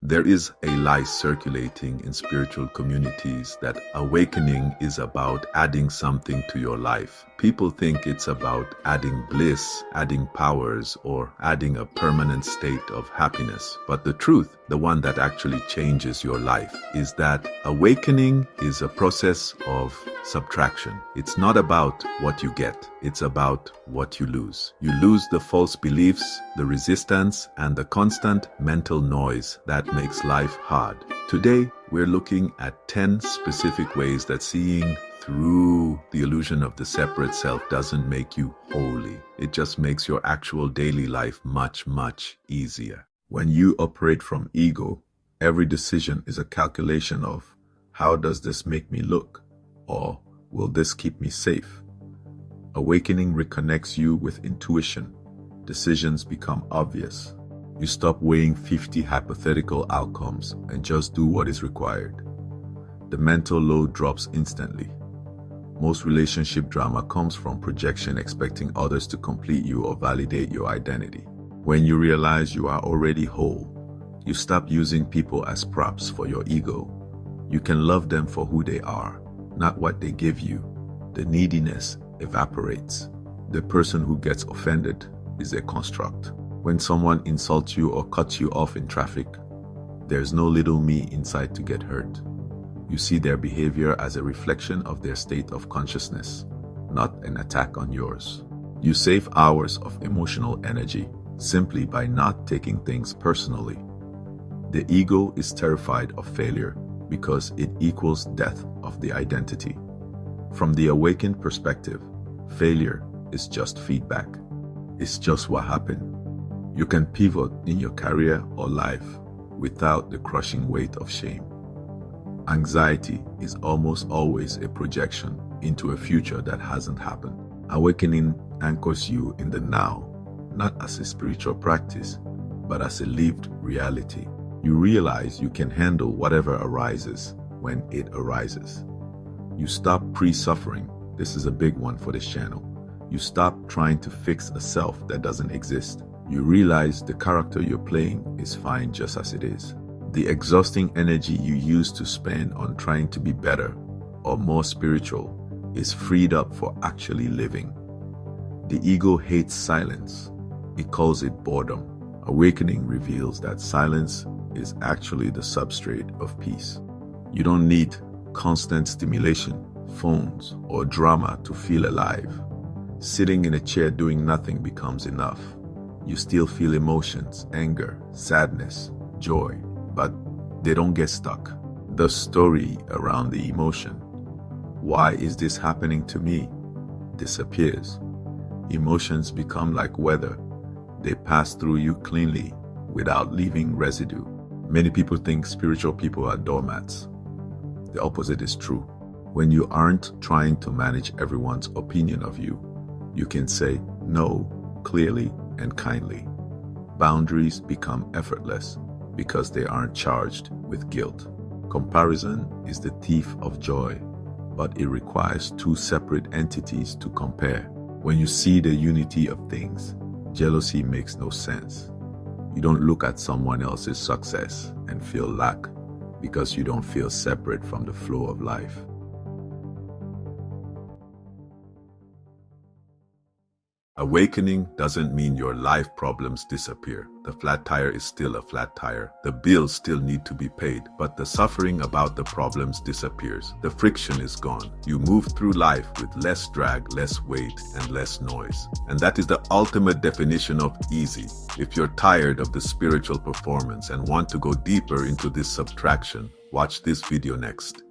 There is a lie circulating in spiritual communities that awakening is about adding something to your life. People think it's about adding bliss, adding powers, or adding a permanent state of happiness. But the truth, the one that actually changes your life, is that awakening is a process of subtraction. It's not about what you get, it's about what you lose. You lose the false beliefs, the resistance, and the constant mental noise that makes life hard. Today, we're looking at 10 specific ways that seeing through the illusion of the separate self doesn't make you holy. It just makes your actual daily life much, much easier. When you operate from ego, every decision is a calculation of, how does this make me look? Or will this keep me safe? Awakening reconnects you with intuition. Decisions become obvious. You stop weighing 50 hypothetical outcomes and just do what is required. The mental load drops instantly. Most relationship drama comes from projection, expecting others to complete you or validate your identity. When you realize you are already whole, you stop using people as props for your ego. You can love them for who they are, not what they give you. The neediness evaporates. The person who gets offended is a construct. When someone insults you or cuts you off in traffic, there's no little me inside to get hurt. You see their behavior as a reflection of their state of consciousness, not an attack on yours. You save hours of emotional energy simply by not taking things personally. The ego is terrified of failure because it equals death of the identity. From the awakened perspective, failure is just feedback. It's just what happened. You can pivot in your career or life without the crushing weight of shame. Anxiety is almost always a projection into a future that hasn't happened. Awakening anchors you in the now, not as a spiritual practice, but as a lived reality. You realize you can handle whatever arises when it arises. You stop pre-suffering. This is a big one for this channel. You stop trying to fix a self that doesn't exist. You realize the character you're playing is fine just as it is. The exhausting energy you used to spend on trying to be better or more spiritual is freed up for actually living. The ego hates silence. It calls it boredom. Awakening reveals that silence is actually the substrate of peace. You don't need constant stimulation, phones, or drama to feel alive. Sitting in a chair doing nothing becomes enough. You still feel emotions, anger, sadness, joy, but they don't get stuck. The story around the emotion, why is this happening to me, disappears. Emotions become like weather. They pass through you cleanly without leaving residue. Many people think spiritual people are doormats. The opposite is true. When you aren't trying to manage everyone's opinion of you, you can say no clearly and kindly. Boundaries become effortless because they aren't charged with guilt. Comparison is the thief of joy, but it requires two separate entities to compare. When you see the unity of things, jealousy makes no sense. You don't look at someone else's success and feel lack because you don't feel separate from the flow of life. Awakening doesn't mean your life problems disappear. The flat tire is still a flat tire. The bills still need to be paid, but the suffering about the problems disappears. The friction is gone. You move through life with less drag, less weight, and less noise. And that is the ultimate definition of easy. If you're tired of the spiritual performance and want to go deeper into this subtraction, watch this video next.